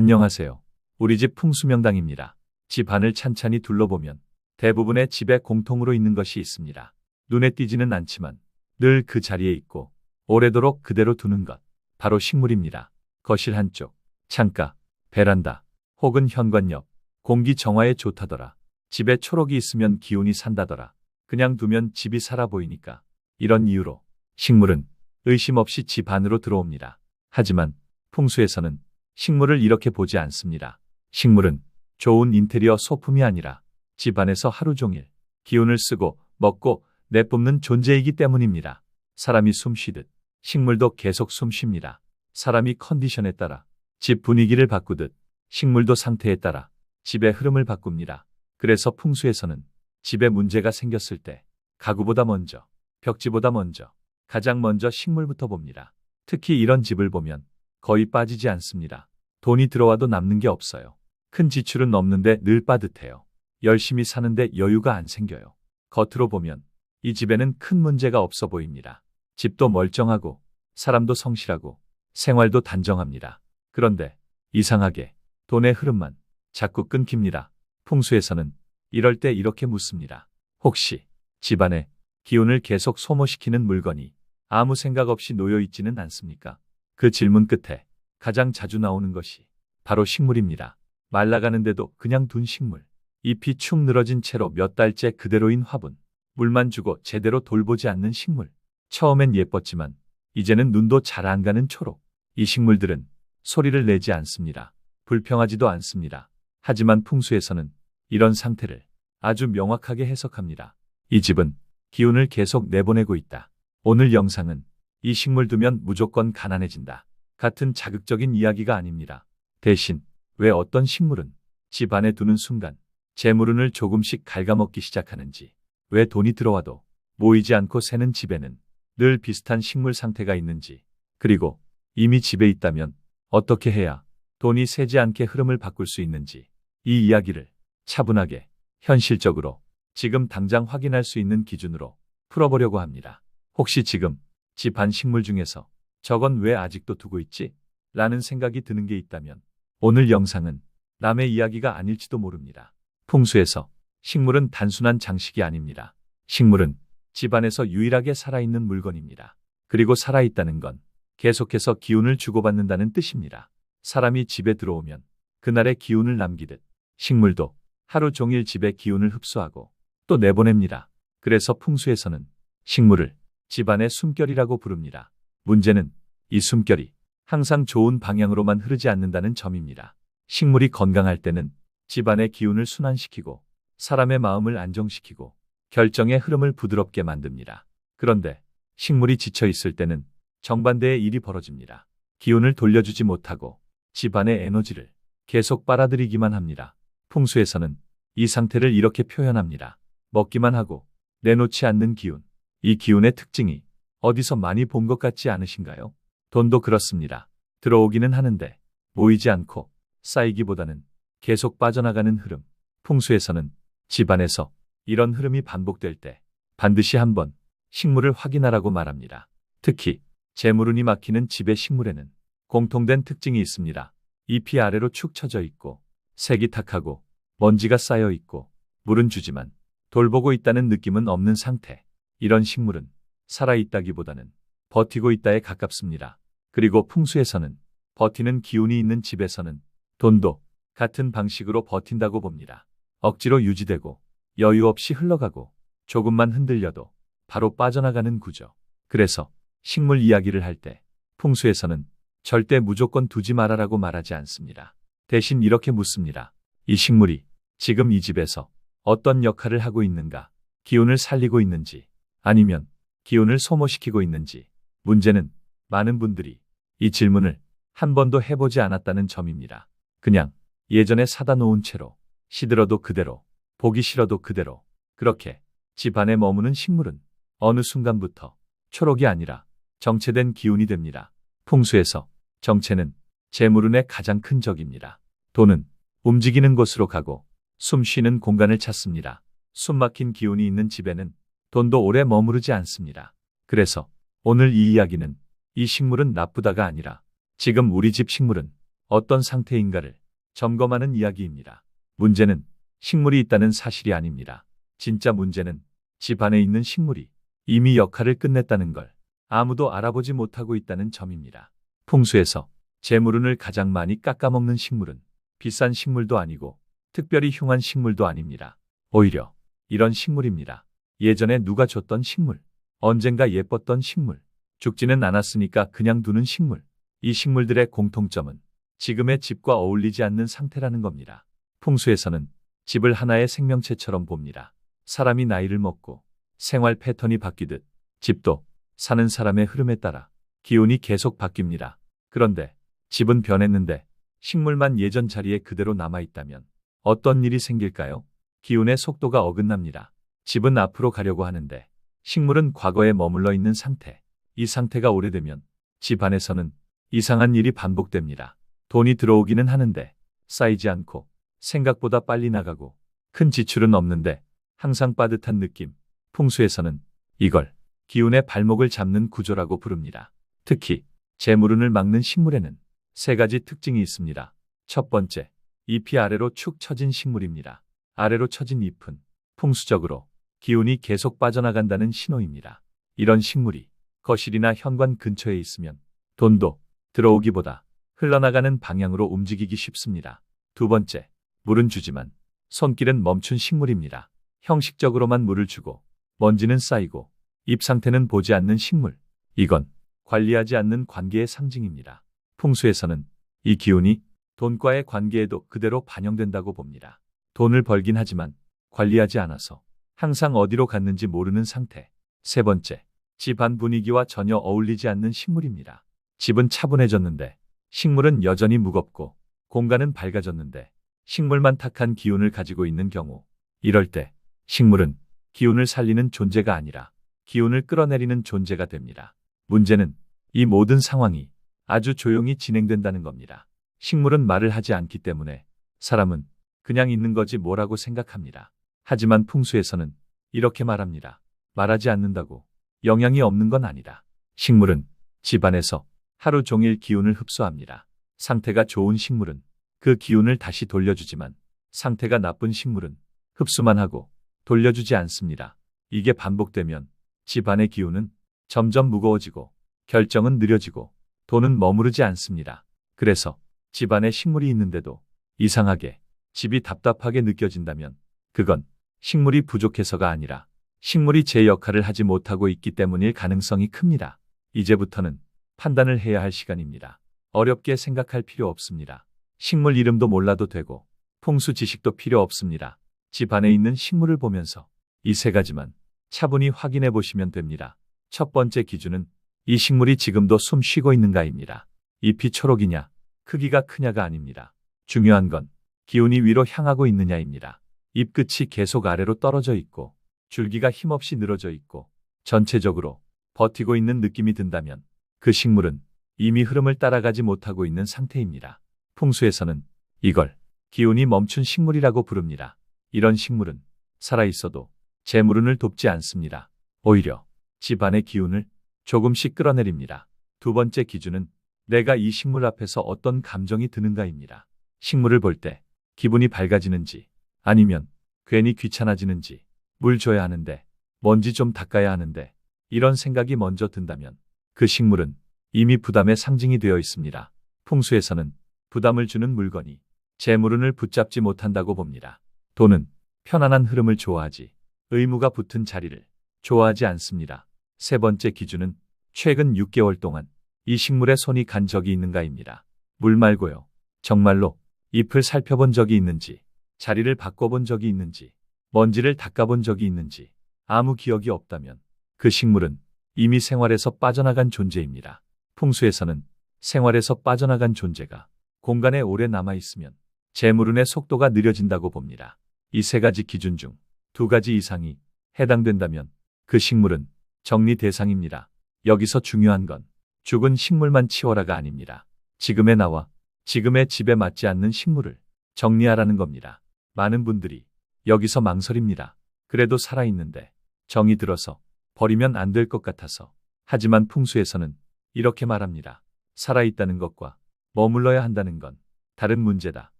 안녕하세요. 우리 집 풍수명당입니다. 집 안을 찬찬히 둘러보면 대부분의 집에 공통으로 있는 것이 있습니다. 눈에 띄지는 않지만 늘 그 자리에 있고 오래도록 그대로 두는 것. 바로 식물입니다. 거실 한쪽, 창가, 베란다, 혹은 현관 옆. 공기 정화에 좋다더라. 집에 초록이 있으면 기운이 산다더라. 그냥 두면 집이 살아 보이니까. 이런 이유로 식물은 의심 없이 집 안으로 들어옵니다. 하지만 풍수에서는 식물을 이렇게 보지 않습니다. 식물은 좋은 인테리어 소품이 아니라 집 안에서 하루 종일 기운을 쓰고 먹고 내뿜는 존재이기 때문입니다. 사람이 숨 쉬듯 식물도 계속 숨 쉽니다. 사람이 컨디션에 따라 집 분위기를 바꾸듯 식물도 상태에 따라 집의 흐름을 바꿉니다. 그래서 풍수에서는 집에 문제가 생겼을 때 가구보다 먼저, 벽지보다 먼저, 가장 먼저 식물부터 봅니다. 특히 이런 집을 보면 거의 빠지지 않습니다. 돈이 들어와도 남는 게 없어요. 큰 지출은 없는데 늘 빠듯해요. 열심히 사는데 여유가 안 생겨요. 겉으로 보면 이 집에는 큰 문제가 없어 보입니다. 집도 멀쩡하고 사람도 성실하고 생활도 단정합니다. 그런데 이상하게 돈의 흐름만 자꾸 끊깁니다. 풍수에서는 이럴 때 이렇게 묻습니다. 혹시 집안에 기운을 계속 소모시키는 물건이 아무 생각 없이 놓여 있지는 않습니까? 그 질문 끝에 가장 자주 나오는 것이 바로 식물입니다. 말라가는데도 그냥 둔 식물. 잎이 축 늘어진 채로 몇 달째 그대로인 화분. 물만 주고 제대로 돌보지 않는 식물. 처음엔 예뻤지만 이제는 눈도 잘 안 가는 초록. 이 식물들은 소리를 내지 않습니다. 불평하지도 않습니다. 하지만 풍수에서는 이런 상태를 아주 명확하게 해석합니다. 이 집은 기운을 계속 내보내고 있다. 오늘 영상은 이 식물 두면 무조건 가난해진다. 같은 자극적인 이야기가 아닙니다. 대신 왜 어떤 식물은 집 안에 두는 순간 재물운을 조금씩 갉아먹기 시작하는지, 왜 돈이 들어와도 모이지 않고 새는 집에는 늘 비슷한 식물 상태가 있는지, 그리고 이미 집에 있다면 어떻게 해야 돈이 새지 않게 흐름을 바꿀 수 있는지, 이 이야기를 차분하게, 현실적으로 지금 당장 확인할 수 있는 기준으로 풀어보려고 합니다. 혹시 지금 집 안 식물 중에서 저건 왜 아직도 두고 있지? 라는 생각이 드는 게 있다면 오늘 영상은 남의 이야기가 아닐지도 모릅니다. 풍수에서 식물은 단순한 장식이 아닙니다. 식물은 집 안에서 유일하게 살아있는 물건입니다. 그리고 살아있다는 건 계속해서 기운을 주고받는다는 뜻입니다. 사람이 집에 들어오면 그날의 기운을 남기듯 식물도 하루 종일 집의 기운을 흡수하고 또 내보냅니다. 그래서 풍수에서는 식물을 집안의 숨결이라고 부릅니다. 문제는 이 숨결이 항상 좋은 방향으로만 흐르지 않는다는 점입니다. 식물이 건강할 때는 집안의 기운을 순환시키고 사람의 마음을 안정시키고 결정의 흐름을 부드럽게 만듭니다. 그런데 식물이 지쳐 있을 때는 정반대의 일이 벌어집니다. 기운을 돌려주지 못하고 집안의 에너지를 계속 빨아들이기만 합니다. 풍수에서는 이 상태를 이렇게 표현합니다. 먹기만 하고 내놓지 않는 기운. 이 기운의 특징이 어디서 많이 본 것 같지 않으신가요? 돈도 그렇습니다. 들어오기는 하는데 모이지 않고 쌓이기보다는 계속 빠져나가는 흐름. 풍수에서는 집안에서 이런 흐름이 반복될 때 반드시 한번 식물을 확인하라고 말합니다. 특히 재물운이 막히는 집의 식물에는 공통된 특징이 있습니다. 잎이 아래로 축 처져 있고 색이 탁하고 먼지가 쌓여 있고 물은 주지만 돌보고 있다는 느낌은 없는 상태. 이런 식물은 살아있다기보다는 버티고 있다에 가깝습니다. 그리고 풍수에서는 버티는 기운이 있는 집에서는 돈도 같은 방식으로 버틴다고 봅니다. 억지로 유지되고 여유 없이 흘러가고 조금만 흔들려도 바로 빠져나가는 구조. 그래서 식물 이야기를 할 때 풍수에서는 절대 무조건 두지 말아라고 말하지 않습니다. 대신 이렇게 묻습니다. 이 식물이 지금 이 집에서 어떤 역할을 하고 있는가? 기운을 살리고 있는지 아니면 기운을 소모시키고 있는지. 문제는 많은 분들이 이 질문을 한 번도 해보지 않았다는 점입니다. 그냥 예전에 사다 놓은 채로 시들어도 그대로, 보기 싫어도 그대로 그렇게 집 안에 머무는 식물은 어느 순간부터 초록이 아니라 정체된 기운이 됩니다. 풍수에서 정체는 재물운의 가장 큰 적입니다. 돈은 움직이는 곳으로 가고 숨 쉬는 공간을 찾습니다. 숨 막힌 기운이 있는 집에는 돈도 오래 머무르지 않습니다. 그래서 오늘 이 이야기는 이 식물은 나쁘다가 아니라 지금 우리 집 식물은 어떤 상태인가를 점검하는 이야기입니다. 문제는 식물이 있다는 사실이 아닙니다. 진짜 문제는 집 안에 있는 식물이 이미 역할을 끝냈다는 걸 아무도 알아보지 못하고 있다는 점입니다. 풍수에서 재물운을 가장 많이 깎아먹는 식물은 비싼 식물도 아니고 특별히 흉한 식물도 아닙니다. 오히려 이런 식물입니다. 예전에 누가 줬던 식물, 언젠가 예뻤던 식물, 죽지는 않았으니까 그냥 두는 식물. 이 식물들의 공통점은 지금의 집과 어울리지 않는 상태라는 겁니다. 풍수에서는 집을 하나의 생명체처럼 봅니다. 사람이 나이를 먹고 생활 패턴이 바뀌듯 집도 사는 사람의 흐름에 따라 기운이 계속 바뀝니다. 그런데 집은 변했는데 식물만 예전 자리에 그대로 남아있다면 어떤 일이 생길까요? 기운의 속도가 어긋납니다. 집은 앞으로 가려고 하는데 식물은 과거에 머물러 있는 상태. 이 상태가 오래되면 집 안에서는 이상한 일이 반복됩니다. 돈이 들어오기는 하는데 쌓이지 않고 생각보다 빨리 나가고 큰 지출은 없는데 항상 빠듯한 느낌. 풍수에서는 이걸 기운의 발목을 잡는 구조라고 부릅니다. 특히 재물운을 막는 식물에는 세 가지 특징이 있습니다. 첫 번째, 잎이 아래로 축 처진 식물입니다. 아래로 처진 잎은 풍수적으로 기운이 계속 빠져나간다는 신호입니다. 이런 식물이 거실이나 현관 근처에 있으면 돈도 들어오기보다 흘러나가는 방향으로 움직이기 쉽습니다. 두 번째, 물은 주지만 손길은 멈춘 식물입니다. 형식적으로만 물을 주고 먼지는 쌓이고 잎 상태는 보지 않는 식물. 이건 관리하지 않는 관계의 상징입니다. 풍수에서는 이 기운이 돈과의 관계에도 그대로 반영된다고 봅니다. 돈을 벌긴 하지만 관리하지 않아서 항상 어디로 갔는지 모르는 상태. 세 번째, 집 안 분위기와 전혀 어울리지 않는 식물입니다. 집은 차분해졌는데 식물은 여전히 무겁고 공간은 밝아졌는데 식물만 탁한 기운을 가지고 있는 경우, 이럴 때 식물은 기운을 살리는 존재가 아니라 기운을 끌어내리는 존재가 됩니다. 문제는 이 모든 상황이 아주 조용히 진행된다는 겁니다. 식물은 말을 하지 않기 때문에 사람은 그냥 있는 거지 뭐라고 생각합니다. 하지만 풍수에서는 이렇게 말합니다. 말하지 않는다고 영향이 없는 건 아니다. 식물은 집 안에서 하루 종일 기운을 흡수합니다. 상태가 좋은 식물은 그 기운을 다시 돌려주지만 상태가 나쁜 식물은 흡수만 하고 돌려주지 않습니다. 이게 반복되면 집 안의 기운은 점점 무거워지고 결정은 느려지고 돈은 머무르지 않습니다. 그래서 집 안에 식물이 있는데도 이상하게 집이 답답하게 느껴진다면 그건 식물이 부족해서가 아니라 식물이 제 역할을 하지 못하고 있기 때문일 가능성이 큽니다. 이제부터는 판단을 해야 할 시간입니다. 어렵게 생각할 필요 없습니다. 식물 이름도 몰라도 되고 풍수 지식도 필요 없습니다. 집 안에 있는 식물을 보면서 이 세 가지만 차분히 확인해 보시면 됩니다. 첫 번째 기준은 이 식물이 지금도 숨 쉬고 있는가입니다. 잎이 초록이냐, 크기가 크냐가 아닙니다. 중요한 건 기운이 위로 향하고 있느냐입니다. 잎 끝이 계속 아래로 떨어져 있고 줄기가 힘없이 늘어져 있고 전체적으로 버티고 있는 느낌이 든다면 그 식물은 이미 흐름을 따라가지 못하고 있는 상태입니다. 풍수에서는 이걸 기운이 멈춘 식물이라고 부릅니다. 이런 식물은 살아있어도 재물운을 돕지 않습니다. 오히려 집 안의 기운을 조금씩 끌어내립니다. 두 번째 기준은 내가 이 식물 앞에서 어떤 감정이 드는가입니다. 식물을 볼 때 기분이 밝아지는지 아니면 괜히 귀찮아지는지 물 줘야 하는데 먼지 좀 닦아야 하는데 이런 생각이 먼저 든다면 그 식물은 이미 부담의 상징이 되어 있습니다. 풍수에서는 부담을 주는 물건이 재물운을 붙잡지 못한다고 봅니다. 돈은 편안한 흐름을 좋아하지 의무가 붙은 자리를 좋아하지 않습니다. 세 번째 기준은 최근 6개월 동안 이 식물에 손이 간 적이 있는가입니다. 물 말고요. 정말로 잎을 살펴본 적이 있는지, 자리를 바꿔본 적이 있는지, 먼지를 닦아본 적이 있는지 아무 기억이 없다면 그 식물은 이미 생활에서 빠져나간 존재입니다. 풍수에서는 생활에서 빠져나간 존재가 공간에 오래 남아있으면 재물운의 속도가 느려진다고 봅니다. 이 세 가지 기준 중 두 가지 이상이 해당된다면 그 식물은 정리 대상입니다. 여기서 중요한 건 죽은 식물만 치워라가 아닙니다. 지금의 나와 지금의 집에 맞지 않는 식물을 정리하라는 겁니다. 많은 분들이 여기서 망설입니다. 그래도 살아있는데 정이 들어서 버리면 안 될 것 같아서. 하지만 풍수에서는 이렇게 말합니다. 살아있다는 것과 머물러야 한다는 건 다른 문제다.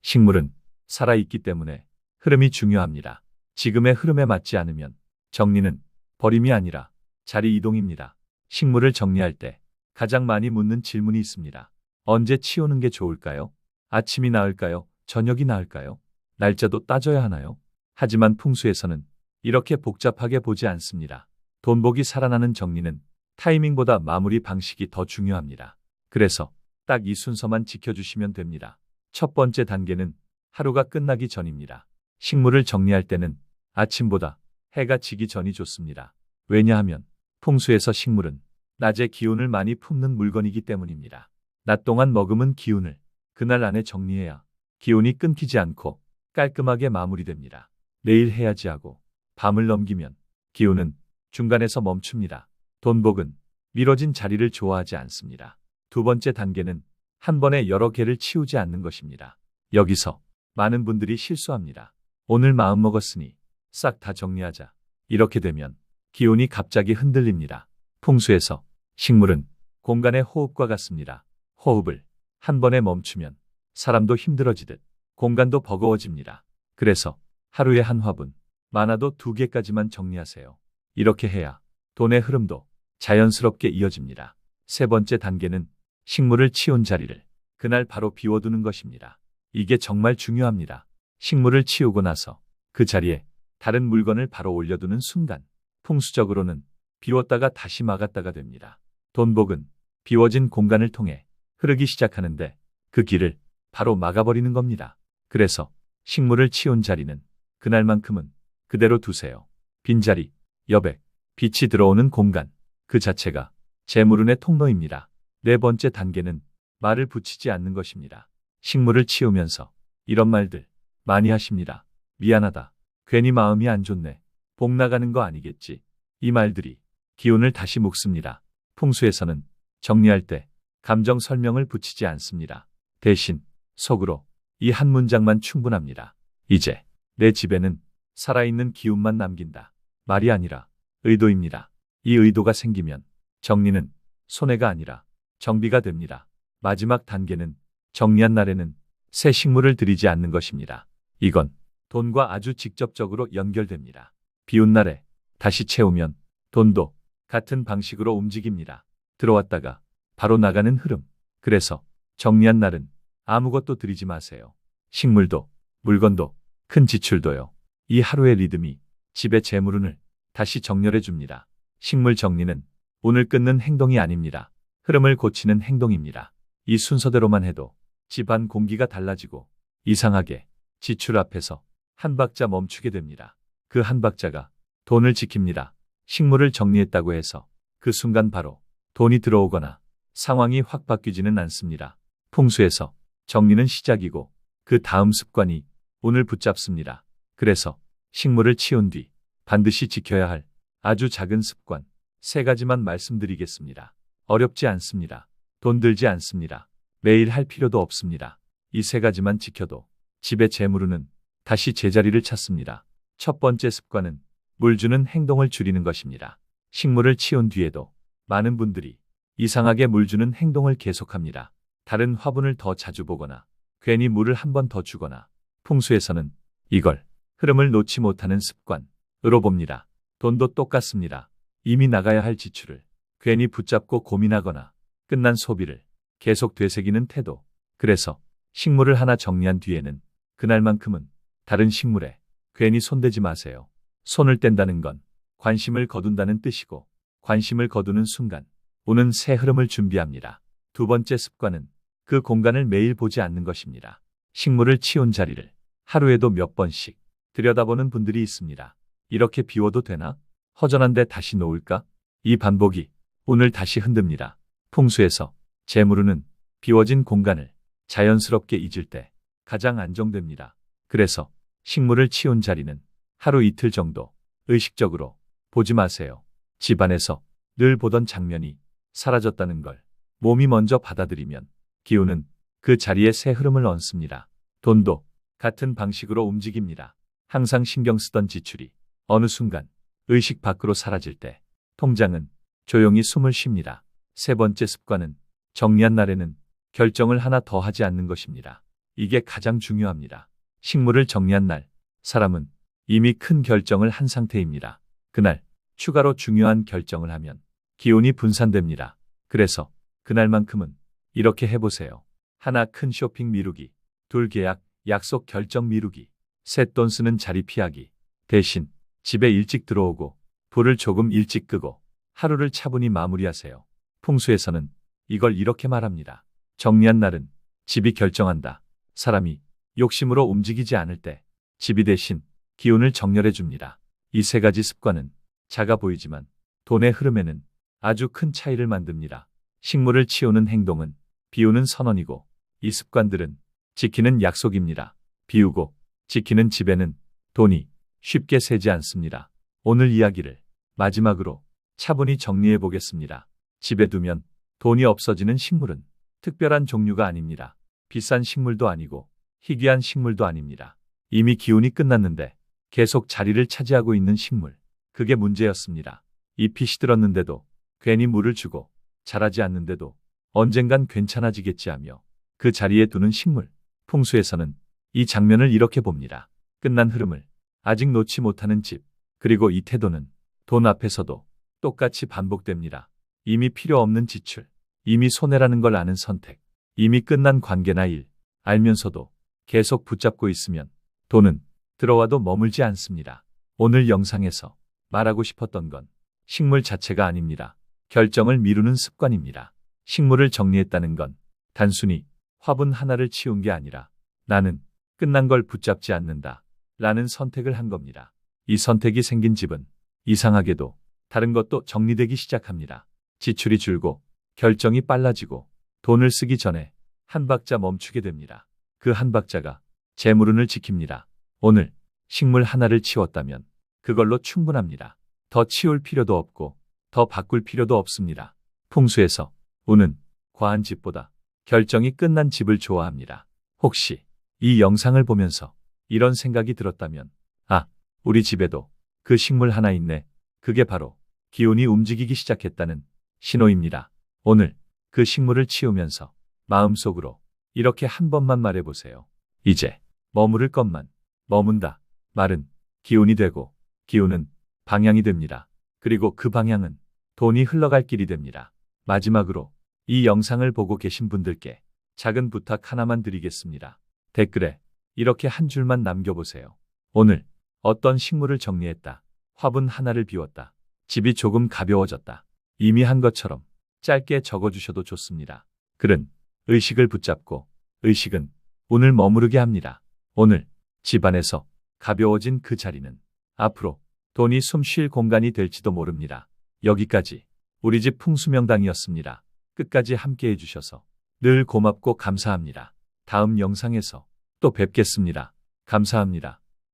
식물은 살아있기 때문에 흐름이 중요합니다. 지금의 흐름에 맞지 않으면 정리는 버림이 아니라 자리 이동입니다. 식물을 정리할 때 가장 많이 묻는 질문이 있습니다. 언제 치우는 게 좋을까요? 아침이 나을까요? 저녁이 나을까요? 날짜도 따져야 하나요? 하지만 풍수에서는 이렇게 복잡하게 보지 않습니다. 돈복이 살아나는 정리는 타이밍보다 마무리 방식이 더 중요합니다. 그래서 딱 이 순서만 지켜주시면 됩니다. 첫 번째 단계는 하루가 끝나기 전입니다. 식물을 정리할 때는 아침보다 해가 지기 전이 좋습니다. 왜냐하면 풍수에서 식물은 낮에 기운을 많이 품는 물건이기 때문입니다. 낮 동안 머금은 기운을 그날 안에 정리해야 기운이 끊기지 않고 깔끔하게 마무리됩니다. 내일 해야지 하고 밤을 넘기면 기운은 중간에서 멈춥니다. 돈복은 미뤄진 자리를 좋아하지 않습니다. 두 번째 단계는 한 번에 여러 개를 치우지 않는 것입니다. 여기서 많은 분들이 실수합니다. 오늘 마음먹었으니 싹 다 정리하자. 이렇게 되면 기운이 갑자기 흔들립니다. 풍수에서 식물은 공간의 호흡과 같습니다. 호흡을 한 번에 멈추면 사람도 힘들어지듯 공간도 버거워집니다. 그래서 하루에 한 화분, 많아도 2개까지만 정리하세요. 이렇게 해야 돈의 흐름도 자연스럽게 이어집니다. 세 번째 단계는 식물을 치운 자리를 그날 바로 비워두는 것입니다. 이게 정말 중요합니다. 식물을 치우고 나서 그 자리에 다른 물건을 바로 올려두는 순간 풍수적으로는 비웠다가 다시 막았다가 됩니다. 돈복은 비워진 공간을 통해 흐르기 시작하는데 그 길을 바로 막아버리는 겁니다. 그래서 식물을 치운 자리는 그날만큼은 그대로 두세요. 빈자리, 여백, 빛이 들어오는 공간, 그 자체가 재물운의 통로입니다. 네 번째 단계는 말을 붙이지 않는 것입니다. 식물을 치우면서 이런 말들 많이 하십니다. 미안하다. 괜히 마음이 안 좋네. 복 나가는 거 아니겠지. 이 말들이 기운을 다시 묶습니다. 풍수에서는 정리할 때 감정 설명을 붙이지 않습니다. 대신 속으로 이 한 문장만 충분합니다. 이제 내 집에는 살아있는 기운만 남긴다. 말이 아니라 의도입니다. 이 의도가 생기면 정리는 손해가 아니라 정비가 됩니다. 마지막 단계는 정리한 날에는 새 식물을 들이지 않는 것입니다. 이건 돈과 아주 직접적으로 연결됩니다. 비운 날에 다시 채우면 돈도 같은 방식으로 움직입니다. 들어왔다가 바로 나가는 흐름. 그래서 정리한 날은 아무것도 들이지 마세요. 식물도 물건도 큰 지출도요. 이 하루의 리듬이 집의 재물운을 다시 정렬해 줍니다. 식물 정리는 운을 끊는 행동이 아닙니다. 흐름을 고치는 행동입니다. 이 순서대로만 해도 집안 공기가 달라지고 이상하게 지출 앞에서 한 박자 멈추게 됩니다. 그 한 박자가 돈을 지킵니다. 식물을 정리했다고 해서 그 순간 바로 돈이 들어오거나 상황이 확 바뀌지는 않습니다. 풍수에서 정리는 시작이고 그 다음 습관이 운을 붙잡습니다. 그래서 식물을 치운 뒤 반드시 지켜야 할 아주 작은 습관 3가지만 말씀드리겠습니다. 어렵지 않습니다. 돈 들지 않습니다. 매일 할 필요도 없습니다. 이 3가지만 지켜도 집의 재물운은 다시 제자리를 찾습니다. 첫 번째 습관은 물 주는 행동을 줄이는 것입니다. 식물을 치운 뒤에도 많은 분들이 이상하게 물 주는 행동을 계속합니다. 다른 화분을 더 자주 보거나 괜히 물을 한 번 더 주거나 풍수에서는 이걸 흐름을 놓지 못하는 습관으로 봅니다. 돈도 똑같습니다. 이미 나가야 할 지출을 괜히 붙잡고 고민하거나 끝난 소비를 계속 되새기는 태도. 그래서 식물을 하나 정리한 뒤에는 그날만큼은 다른 식물에 괜히 손대지 마세요. 손을 뗀다는 건 관심을 거둔다는 뜻이고 관심을 거두는 순간 운은 새 흐름을 준비합니다. 두 번째 습관은 그 공간을 매일 보지 않는 것입니다. 식물을 치운 자리를 하루에도 몇 번씩 들여다보는 분들이 있습니다. 이렇게 비워도 되나? 허전한데 다시 놓을까? 이 반복이 운을 다시 흔듭니다. 풍수에서 재물운은 비워진 공간을 자연스럽게 잊을 때 가장 안정됩니다. 그래서 식물을 치운 자리는 하루 이틀 정도 의식적으로 보지 마세요. 집안에서 늘 보던 장면이 사라졌다는 걸 몸이 먼저 받아들이면 기운은 그 자리에 새 흐름을 얹습니다. 돈도 같은 방식으로 움직입니다. 항상 신경 쓰던 지출이 어느 순간 의식 밖으로 사라질 때 통장은 조용히 숨을 쉽니다. 세 번째 습관은 정리한 날에는 결정을 하나 더 하지 않는 것입니다. 이게 가장 중요합니다. 식물을 정리한 날, 사람은 이미 큰 결정을 한 상태입니다. 그날 추가로 중요한 결정을 하면 기운이 분산됩니다. 그래서 그날만큼은 이렇게 해보세요. 하나, 큰 쇼핑 미루기. 둘, 계약, 약속 결정 미루기. 셋, 돈 쓰는 자리 피하기. 대신 집에 일찍 들어오고 불을 조금 일찍 끄고 하루를 차분히 마무리하세요. 풍수에서는 이걸 이렇게 말합니다. 정리한 날은 집이 결정한다. 사람이 욕심으로 움직이지 않을 때 집이 대신 기운을 정렬해 줍니다. 이 세 가지 습관은 작아 보이지만 돈의 흐름에는 아주 큰 차이를 만듭니다. 식물을 치우는 행동은 비우는 선언이고, 이 습관들은 지키는 약속입니다. 비우고 지키는 집에는 돈이 쉽게 새지 않습니다. 오늘 이야기를 마지막으로 차분히 정리해 보겠습니다. 집에 두면 돈이 없어지는 식물은 특별한 종류가 아닙니다. 비싼 식물도 아니고 희귀한 식물도 아닙니다. 이미 기운이 끝났는데 계속 자리를 차지하고 있는 식물. 그게 문제였습니다. 잎이 시들었는데도 괜히 물을 주고 자라지 않는데도 언젠간 괜찮아지겠지 하며 그 자리에 두는 식물. 풍수에서는 이 장면을 이렇게 봅니다. 끝난 흐름을 아직 놓지 못하는 집. 그리고 이 태도는 돈 앞에서도 똑같이 반복됩니다. 이미 필요 없는 지출, 이미 손해라는 걸 아는 선택, 이미 끝난 관계나 일, 알면서도 계속 붙잡고 있으면 돈은 들어와도 머물지 않습니다. 오늘 영상에서 말하고 싶었던 건 식물 자체가 아닙니다. 결정을 미루는 습관입니다. 식물을 정리했다는 건 단순히 화분 하나를 치운 게 아니라 나는 끝난 걸 붙잡지 않는다 라는 선택을 한 겁니다. 이 선택이 생긴 집은 이상하게도 다른 것도 정리되기 시작합니다. 지출이 줄고 결정이 빨라지고 돈을 쓰기 전에 한 박자 멈추게 됩니다. 그 한 박자가 재물운을 지킵니다. 오늘 식물 하나를 치웠다면 그걸로 충분합니다. 더 치울 필요도 없고 더 바꿀 필요도 없습니다. 풍수에서 운은 과한 집보다 결정이 끝난 집을 좋아합니다. 혹시 이 영상을 보면서 이런 생각이 들었다면, 아, 우리 집에도 그 식물 하나 있네. 그게 바로 기운이 움직이기 시작했다는 신호입니다. 오늘 그 식물을 치우면서 마음속으로 이렇게 한 번만 말해보세요. 이제 머무를 것만 머문다. 말은 기운이 되고 기운은 방향이 됩니다. 그리고 그 방향은 돈이 흘러갈 길이 됩니다. 마지막으로 이 영상을 보고 계신 분들께 작은 부탁 하나만 드리겠습니다. 댓글에 이렇게 한 줄만 남겨보세요. 오늘 어떤 식물을 정리했다. 화분 하나를 비웠다. 집이 조금 가벼워졌다. 이미 한 것처럼 짧게 적어주셔도 좋습니다. 글은 의식을 붙잡고 의식은 운을 머무르게 합니다. 오늘 집안에서 가벼워진 그 자리는 앞으로 돈이 숨 쉴 공간이 될지도 모릅니다. 여기까지 우리 집 풍수명당이었습니다. 끝까지 함께 해주셔서 늘 고맙고 감사합니다. 다음 영상에서 또 뵙겠습니다. 감사합니다.